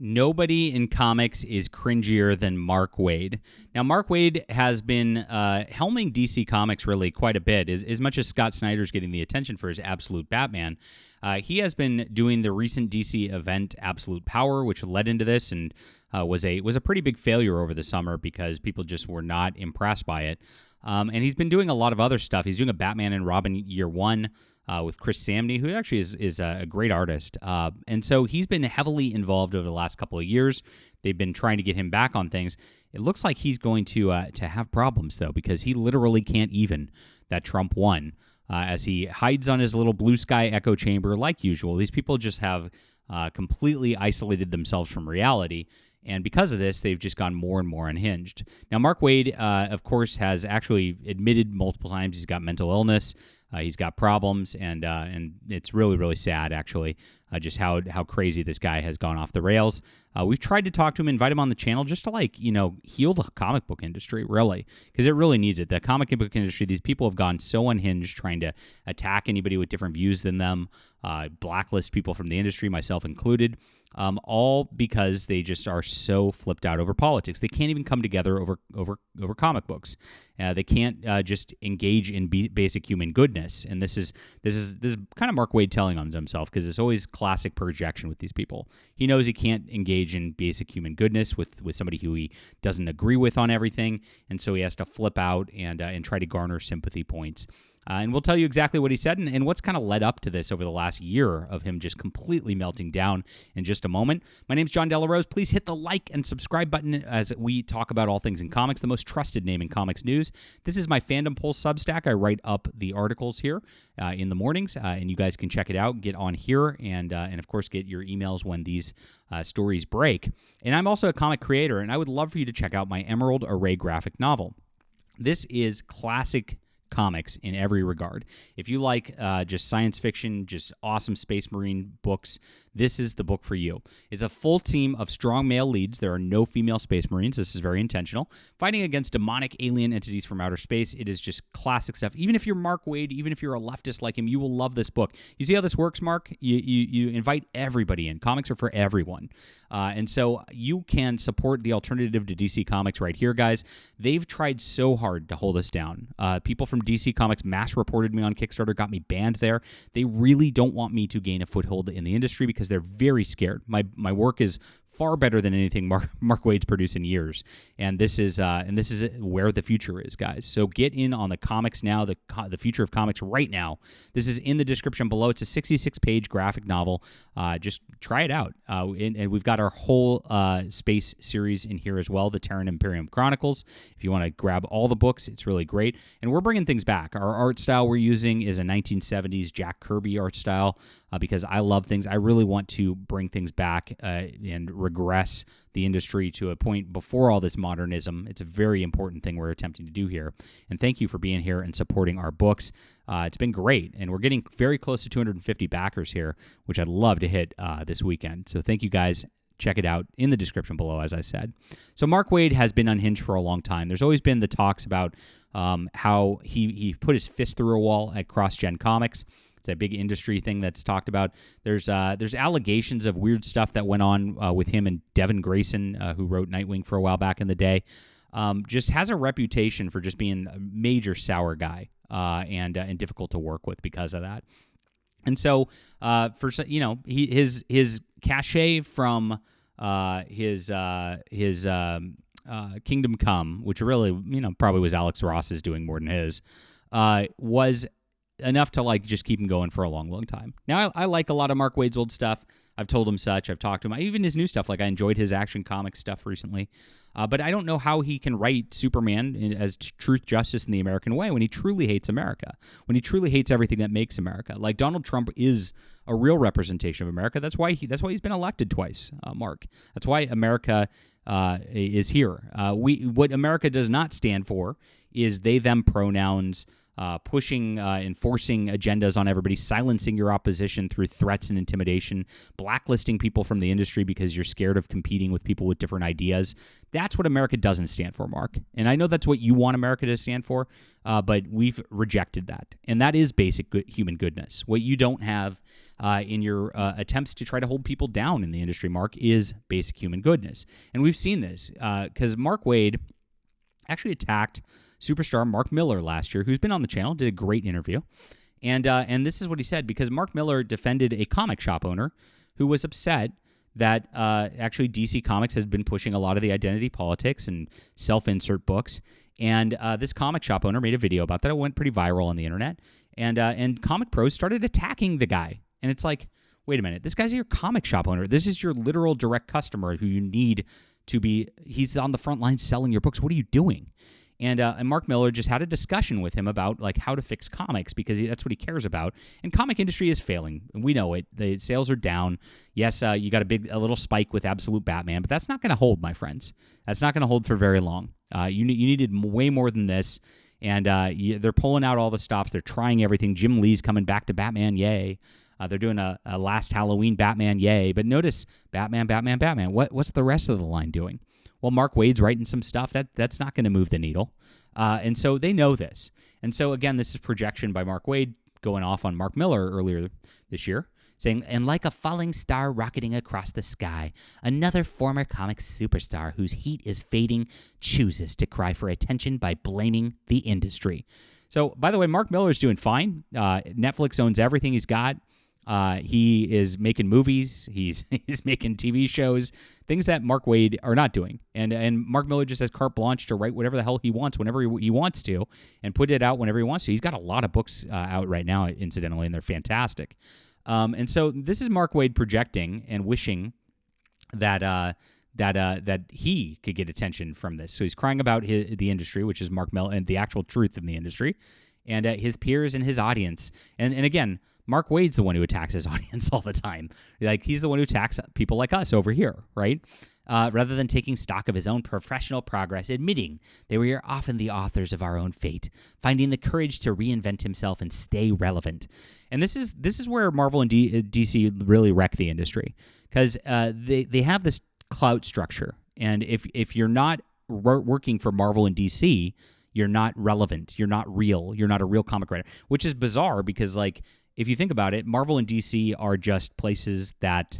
Nobody in comics is cringier than Mark Waid. Now, Mark Waid has been helming DC Comics really quite a bit. As much as Scott Snyder's getting the attention for his Absolute Batman, he has been doing the recent DC event Absolute Power, which led into this and was a pretty big failure over the summer because people just were not impressed by it. And he's been doing a lot of other stuff. He's doing a Batman and Robin Year One. With Chris Samney, who actually is a great artist. And so he's been heavily involved over the last couple of years. They've been trying to get him back on things. It looks like he's going to have problems, though, because he literally can't even that Trump won. As he hides on his little blue sky echo chamber like usual. These people just have completely isolated themselves from reality. And because of this, they've just gone more and more unhinged. Now, Mark Waid, of course, has actually admitted multiple times he's got mental illness. He's got problems, and it's really, really sad, actually, just how crazy this guy has gone off the rails. We've tried to talk to him, invite him on the channel just to, heal the comic book industry, really, because it really needs it. The comic book industry, these people have gone so unhinged trying to attack anybody with different views than them, blacklist people from the industry, myself included. All because they just are so flipped out over politics. They can't even come together over comic books. They can't just engage in basic human goodness. And this is kind of Mark Waid telling on himself, because it's always classic projection with these people. He knows he can't engage in basic human goodness with somebody who he doesn't agree with on everything, and so he has to flip out and try to garner sympathy points. And we'll tell you exactly what he said and what's kind of led up to this over the last year of him just completely melting down in just a moment. My name's John Delarose. Please hit the like and subscribe button as we talk about all things in comics, the most trusted name in comics news. This is my Fandom Pulse Substack. I write up the articles here in the mornings, and you guys can check it out, get on here, and of course get your emails when these stories break. And I'm also a comic creator, and I would love for you to check out my Emerald Array graphic novel. This is classic comics in every regard. If you like just science fiction, just awesome space marine books, this is the book for you. It's a full team of strong male leads. There are no female space marines. This is very intentional. Fighting against demonic alien entities from outer space. It is just classic stuff. Even if you're Mark Waid, even if you're a leftist like him, you will love this book. You see how this works, Mark? You invite everybody in. Comics are for everyone. And so you can support the alternative to DC Comics right here, guys. They've tried so hard to hold us down. People from DC Comics mass reported me on Kickstarter, got me banned there. They really don't want me to gain a foothold in the industry because they're very scared. My work is far better than anything Mark Waid's produced in years, and this is where the future is, guys. So get in on the comics now, the future of comics right now. This is in the description below. It's a 66-page graphic novel. Just try it out, and we've got our whole space series in here as well, the Terran Imperium Chronicles. If you want to grab all the books, it's really great, and we're bringing things back. Our art style we're using is a 1970s Jack Kirby art style because I love things. I really want to bring things back and regress the industry to a point before all this modernism. It's a very important thing we're attempting to do here. And thank you for being here and supporting our books. It's been great, and we're getting very close to 250 backers here, which I'd love to hit this weekend. So thank you, guys. Check it out in the description below, as I said. So Mark Waid has been unhinged for a long time. There's always been the talks about how he put his fist through a wall at CrossGen Comics. It's a big industry thing that's talked about. There's allegations of weird stuff that went on with him and Devin Grayson, who wrote Nightwing for a while back in the day. Just has a reputation for just being a major sour guy and difficult to work with because of that. And so, his cachet from his Kingdom Come, which really, probably was Alex Ross's doing more than his, was enough to just keep him going for a long, long time. Now, I like a lot of Mark Waid's old stuff. I've told him such. I've talked to him. Even his new stuff. I enjoyed his Action Comics stuff recently. But I don't know how he can write Superman as truth, justice, and the American way when he truly hates America, when he truly hates everything that makes America. Donald Trump is a real representation of America. That's why he's been elected twice, Mark. That's why America is here. What America does not stand for is they, them pronouns, pushing, enforcing agendas on everybody, silencing your opposition through threats and intimidation, blacklisting people from the industry because you're scared of competing with people with different ideas. That's what America doesn't stand for, Mark. And I know that's what you want America to stand for, but we've rejected that. And that is basic human goodness. What you don't have in your attempts to try to hold people down in the industry, Mark, is basic human goodness. And we've seen this because Mark Waid actually attacked superstar Mark Millar last year, who's been on the channel, did a great interview. And this is what he said, because Mark Millar defended a comic shop owner who was upset that actually DC Comics has been pushing a lot of the identity politics and self-insert books. And this comic shop owner made a video about that. It went pretty viral on the internet. And comic pros started attacking the guy. And it's like, wait a minute, this guy's your comic shop owner. This is your literal direct customer who you need to be, he's on the front line selling your books. What are you doing? And Mark Millar just had a discussion with him about like how to fix comics because that's what he cares about. And comic industry is failing. We know it. The sales are down. Yes, you got a little spike with Absolute Batman, but that's not going to hold, my friends. That's not going to hold for very long. You needed way more than this. And they're pulling out all the stops. They're trying everything. Jim Lee's coming back to Batman. Yay. They're doing a last Halloween Batman. Yay. But notice Batman. What's the rest of the line doing? Well, Mark Waid's writing some stuff. That's not going to move the needle. And so they know this. And so, again, this is projection by Mark Waid going off on Mark Millar earlier this year, saying, and like a falling star rocketing across the sky, another former comic superstar whose heat is fading chooses to cry for attention by blaming the industry. So, by the way, Mark Millar is doing fine. Netflix owns everything he's got. He is making movies. He's making TV shows, things that Mark Waid are not doing. And Mark Millar just has carte blanche to write whatever the hell he wants whenever he wants to and put it out whenever he wants to. He's got a lot of books out right now, incidentally, and they're fantastic. And so this is Mark Waid projecting and wishing that he could get attention from this. So he's crying about the industry, which is Mark Millar, and the actual truth in the industry, and his peers and his audience. And again, Mark Waid's the one who attacks his audience all the time. Like, he's the one who attacks people like us over here, right? Rather than taking stock of his own professional progress, admitting that we are often the authors of our own fate, finding the courage to reinvent himself and stay relevant. And this is where Marvel and DC really wreck the industry, because they have this clout structure. And if you're not working for Marvel and DC, you're not relevant. You're not real. You're not a real comic writer, which is bizarre because, like, if you think about it, Marvel and DC are just places that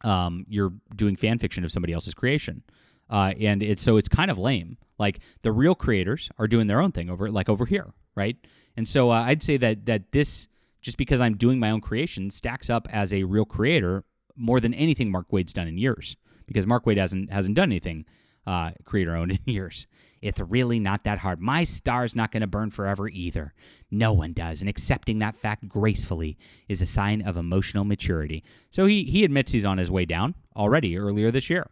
you're doing fan fiction of somebody else's creation. And it's kind of lame. Like, the real creators are doing their own thing over here, right? And so I'd say that this, just because I'm doing my own creation, stacks up as a real creator more than anything Mark Waid's done in years, because Mark Waid hasn't done anything creator-owned in years. It's really not that hard. My star's not going to burn forever either. No one does, and accepting that fact gracefully is a sign of emotional maturity. So he admits he's on his way down already earlier this year.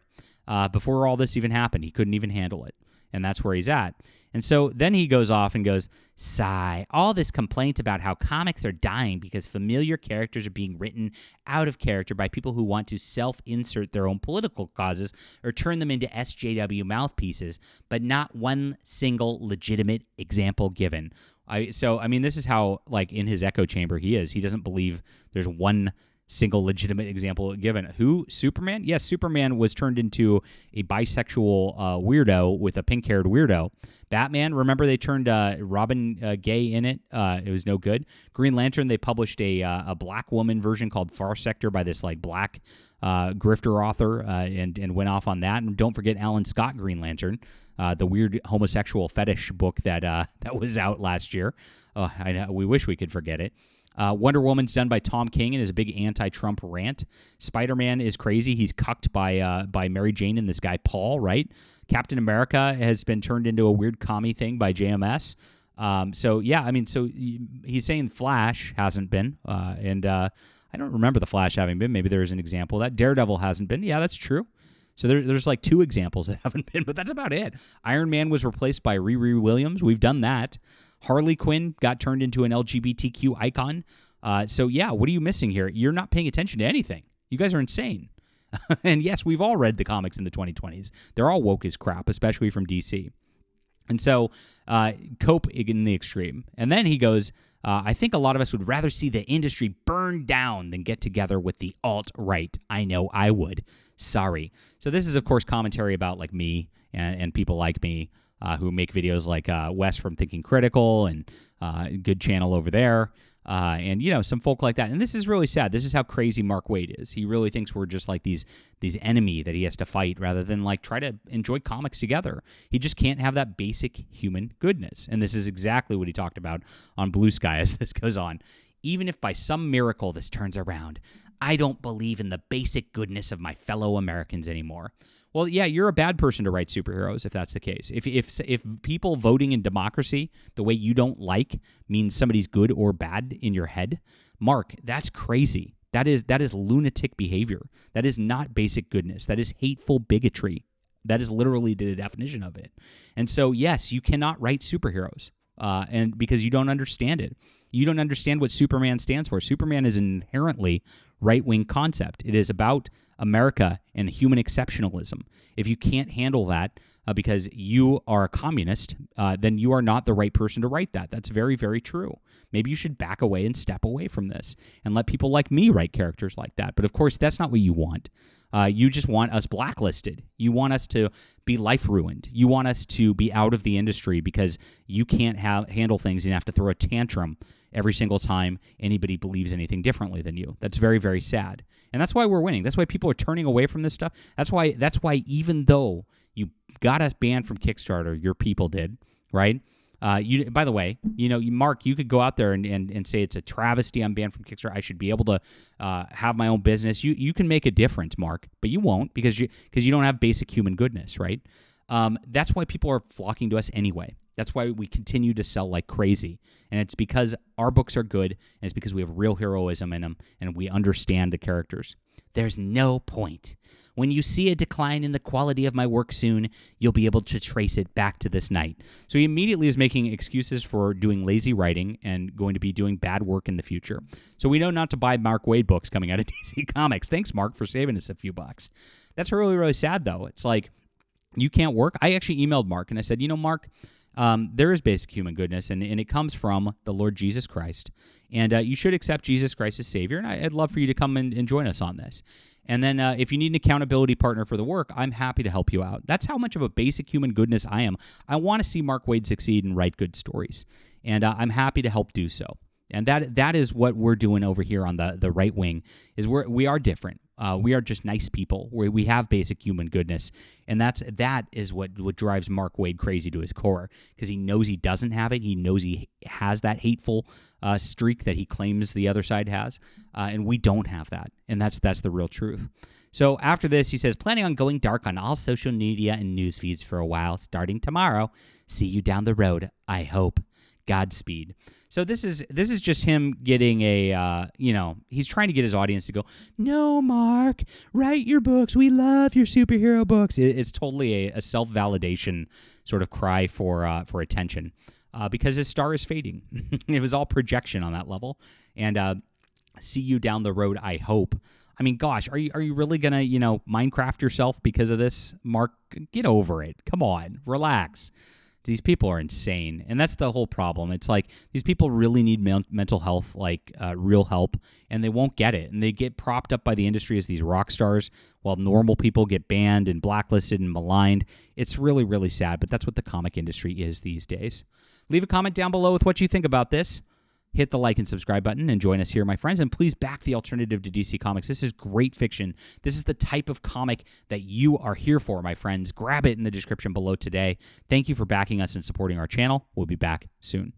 Before all this even happened, he couldn't even handle it, and that's where he's at. And so then he goes off and goes, sigh, all this complaint about how comics are dying because familiar characters are being written out of character by people who want to self-insert their own political causes or turn them into SJW mouthpieces, but not one single legitimate example given. This is how, like, in his echo chamber he is. He doesn't believe there's one single legitimate example given. Who? Superman? Yes, Superman was turned into a bisexual weirdo with a pink-haired weirdo. Batman, remember they turned Robin gay in it? It was no good. Green Lantern, they published a black woman version called Far Sector by this like black grifter author and went off on that. And don't forget Alan Scott Green Lantern, the weird homosexual fetish book that was out last year. I know, we wish we could forget it. Wonder Woman's done by Tom King and is a big anti-Trump rant. Spider-Man is crazy. He's cucked by Mary Jane and this guy Paul, right? Captain America has been turned into a weird commie thing by JMS. So he's saying Flash hasn't been, and I don't remember the Flash having been. Maybe there is an example of that. Daredevil hasn't been. Yeah, that's true. So there's like 2 examples that haven't been, but that's about it. Iron Man was replaced by Riri Williams. We've done that. Harley Quinn got turned into an LGBTQ icon. What are you missing here? You're not paying attention to anything. You guys are insane. And yes, we've all read the comics in the 2020s. They're all woke as crap, especially from DC. And so cope in the extreme. And then he goes, I think a lot of us would rather see the industry burn down than get together with the alt-right. I know I would. Sorry. So this is, of course, commentary about like me and people like me who make videos like Wes from Thinking Critical and good channel over there. And, you know, some folk like that. And this is really sad. This is how crazy Mark Waid is. He really thinks we're just like these enemy that he has to fight rather than like try to enjoy comics together. He just can't have that basic human goodness. And this is exactly what he talked about on Blue Sky as this goes on. Even if by some miracle this turns around, I don't believe in the basic goodness of my fellow Americans anymore. Well, yeah, you're a bad person to write superheroes if that's the case. If people voting in democracy the way you don't like means somebody's good or bad in your head, Mark, that's crazy. That is lunatic behavior. That is not basic goodness. That is hateful bigotry. That is literally the definition of it. And so, yes, you cannot write superheroes, and because you don't understand it. You don't understand what Superman stands for. Superman is an inherently right-wing concept. It is about America and human exceptionalism. If you can't handle that because you are a communist, then you are not the right person to write that. That's very, very true. Maybe you should back away and step away from this and let people like me write characters like that. But of course, that's not what you want. You just want us blacklisted. You want us to be life ruined. You want us to be out of the industry because you can't handle things and have to throw a tantrum every single time anybody believes anything differently than you. That's very, very sad. And that's why we're winning. That's why people are turning away from this stuff. That's why even though you got us banned from Kickstarter, your people did, right? By the way, you know, Mark, you could go out there and say it's a travesty I'm banned from Kickstarter. I should be able to have my own business. You can make a difference, Mark, but you won't because you don't have basic human goodness, right? That's why people are flocking to us anyway. That's why we continue to sell like crazy. And it's because our books are good, and it's because we have real heroism in them, and we understand the characters. There's no point. When you see a decline in the quality of my work soon, you'll be able to trace it back to this night. So he immediately is making excuses for doing lazy writing and going to be doing bad work in the future. So we know not to buy Mark Waid books coming out of DC Comics. Thanks, Mark, for saving us a few bucks. That's really, really sad, though. It's like, you can't work. I actually emailed Mark, and I said, you know, Mark, there is basic human goodness, and it comes from the Lord Jesus Christ. And you should accept Jesus Christ as Savior, and I'd love for you to come and join us on this. And then if you need an accountability partner for the work, I'm happy to help you out. That's how much of a basic human goodness I am. I want to see Mark Waid succeed and write good stories, and I'm happy to help do so. And that is what we're doing over here on the right wing, is we are different. We are just nice people. We have basic human goodness, and that is what drives Mark Waid crazy to his core, because he knows he doesn't have it. He knows he has that hateful streak that he claims the other side has, and we don't have that, and that's the real truth. So after this, he says, planning on going dark on all social media and news feeds for a while, starting tomorrow. See you down the road, I hope. Godspeed. So this is just him getting he's trying to get his audience to go, no, Mark, write your books. We love your superhero books. It's totally a self-validation sort of cry for attention because his star is fading. It was all projection on that level. And see you down the road, I hope. I mean, gosh, are you really gonna, Minecraft yourself because of this, Mark? Get over it. Come on, relax. These people are insane, and that's the whole problem. It's like these people really need mental health, like real help, and they won't get it. And they get propped up by the industry as these rock stars, while normal people get banned and blacklisted and maligned. It's really, really sad, but that's what the comic industry is these days. Leave a comment down below with what you think about this. Hit the like and subscribe button and join us here, my friends. And please back the alternative to DC Comics. This is great fiction. This is the type of comic that you are here for, my friends. Grab it in the description below today. Thank you for backing us and supporting our channel. We'll be back soon.